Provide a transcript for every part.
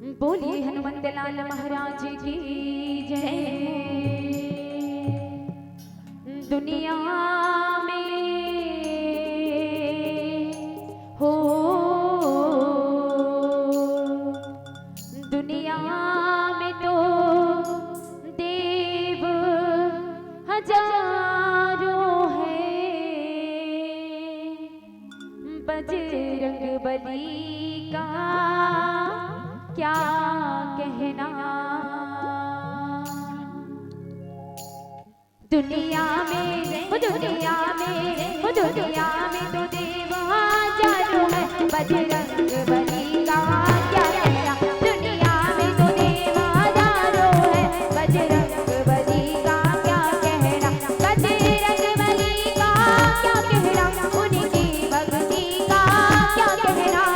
बोलिए हनुमंत लाल महाराज की जय। दुनिया में हो, दुनिया में तो देव हजारों हैं, बजरंग बली का क्या कहना। दुनिया में दुनिया में दुनिया में तो देव हजारों है, बजरंग बली का क्या कहना। दुनिया में तो देव हजारों है, बजरंग बली का क्या कहना। बजरंग बली का क्या कहना, उनकी भक्ति का क्या कहना।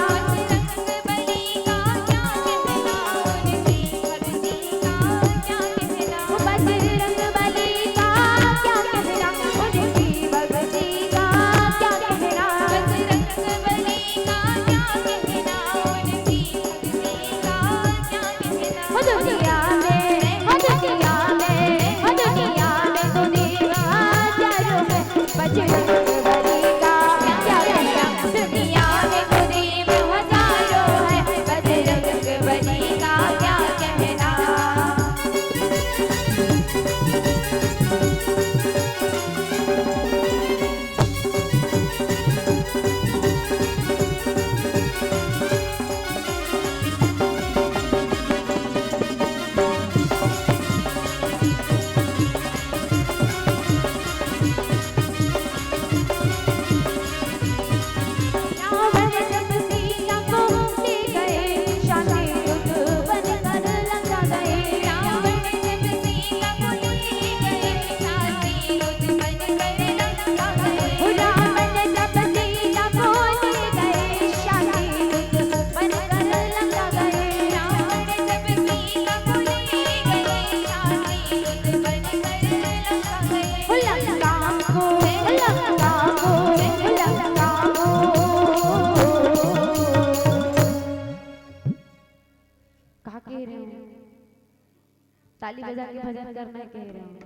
ताली बजा के भजन करना कह रहे हैं।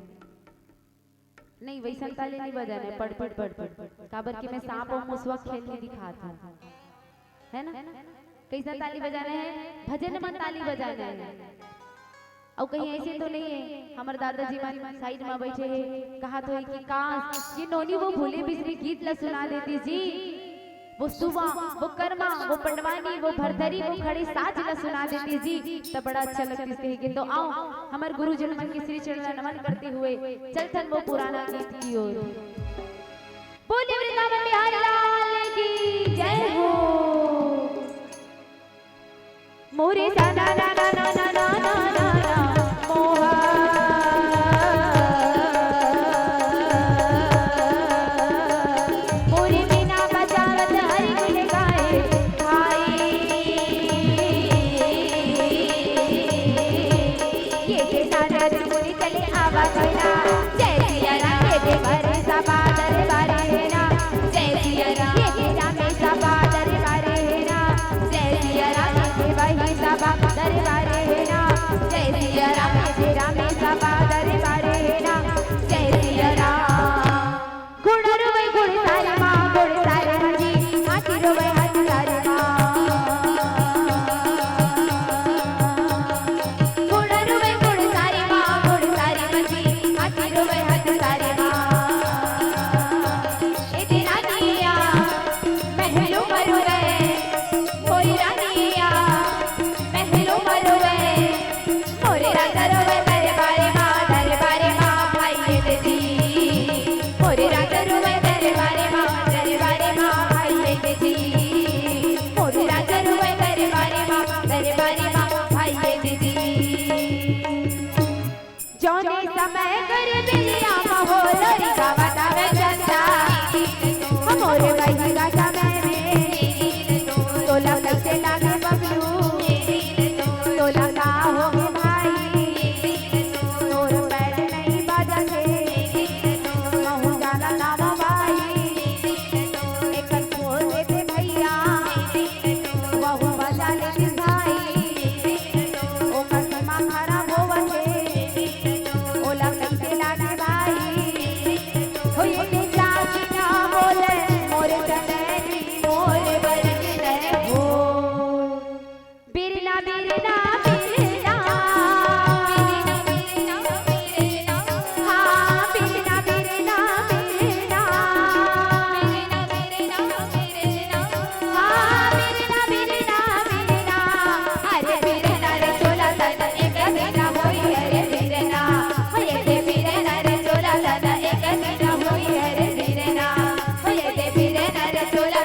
नहीं वैसा ताली नहीं बजाना है, पढ़ पढ़ पढ़ पढ़ काबर की मैं सांप और मुसवा खेल के दिखाता हूं, है ना। कैसा ताली बजाना है, भजन में ताली बजाना है। और कहीं ऐसे तो नहीं है हमारे दादाजी मान साइड में बैठे हैं, कहा तो है कि काश ये नोनी वो भूले बिजली गीत ला सुना देती जी, वो सुबह वो कर्मा वो पंडवानी वो भरथरी वो खड़े साज ला सुना देती जी, तब बड़ा अच्छा लगती है। तो आओ हमारे गुरु जन मन के श्री चरण नमन करते हुए चलतन वो पुराना गीत की ओर। बोले वृंदावन बिहारी लाल की जय हो। मोरे साना ना ना ना ना ना ना ना मोहा मोरे बिना बचावत हरि गुण गाए भाई। ये के नारद मुनि चले आवा कोइना, जय सिया राम के देवर सभा दरबारे है ना, जय सिया राम ये के राम सभा दरबारे है ना, जय सिया राम के भाई सभा दरबारे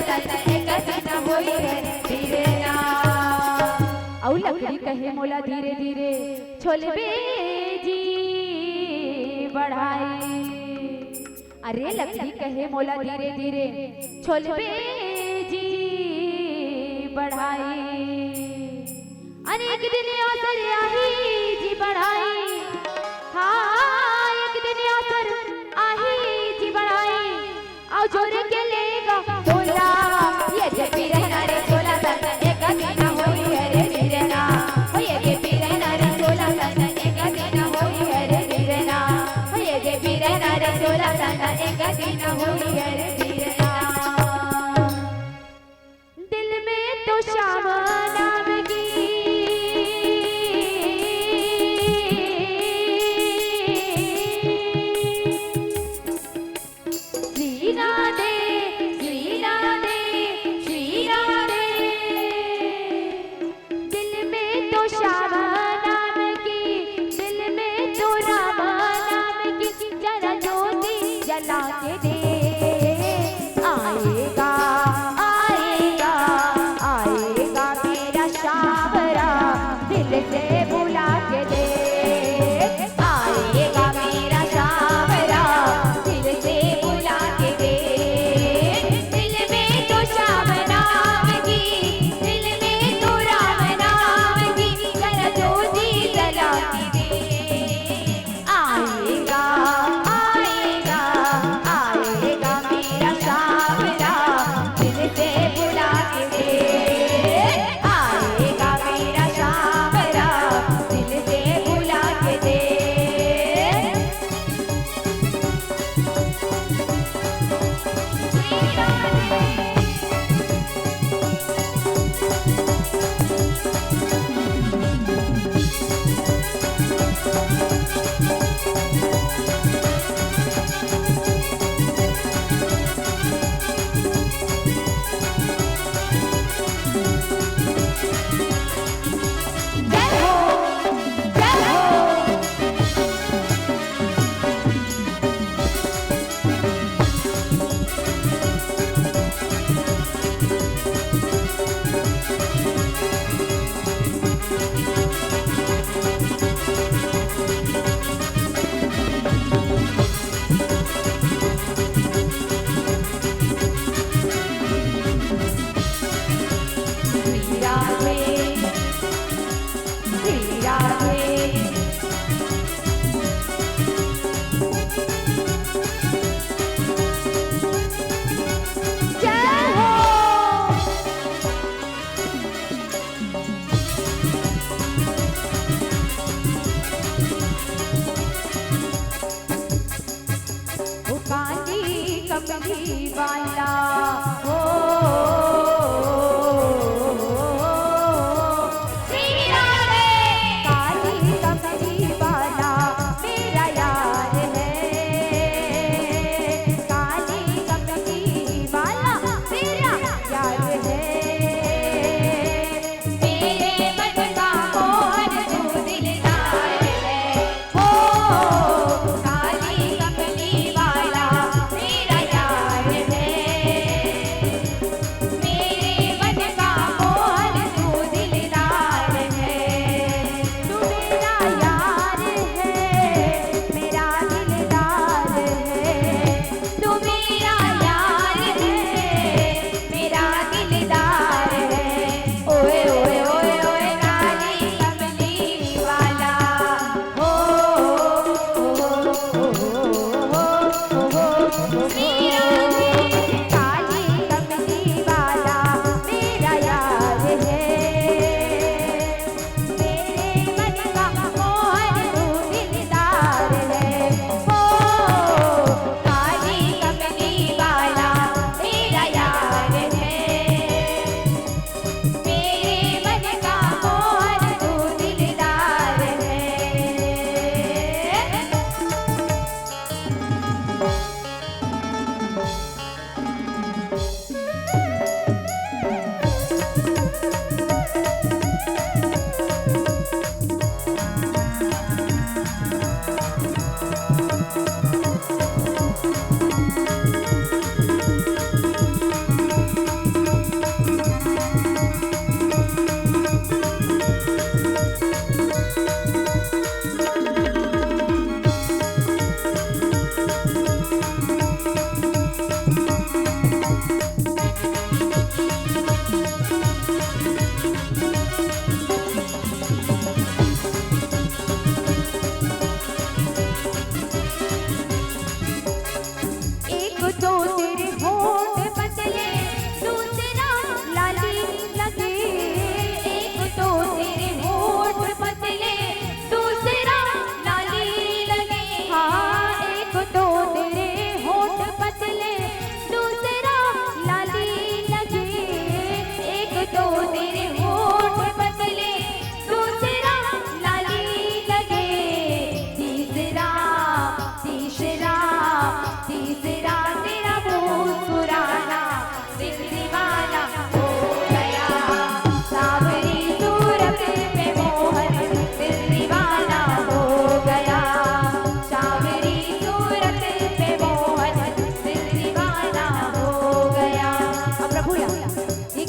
सन एक दिन होई है धीरे ना। औ लकड़ी कहे मोला धीरे धीरे छोलबे जी बढ़ाई। अरे लकड़ी कहे मोला धीरे धीरे छोलबे जी बढ़ाई। अनेक दिन असर आही जी बढ़ाई। हाँ एक दिन असर आही जी बढ़ाई। आओ जोर के लेगा बोला ये जब भी रहना रे छोला सन एक दिन होई है रे धीरे ना। ओ ये जब भी रहना रे छोला सन एक दिन होई है रे धीरे ना। ओ ये जब भी रहना रे छोला सन एक दिन होई है रे धीरे ना। दिल में तो शाम नाम की सीना दे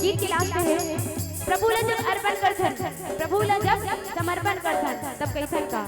गीत के लास्ट में है प्रभु ला जब अर्पण करथन, प्रभु ला जब समर्पण करथन तब कैसन का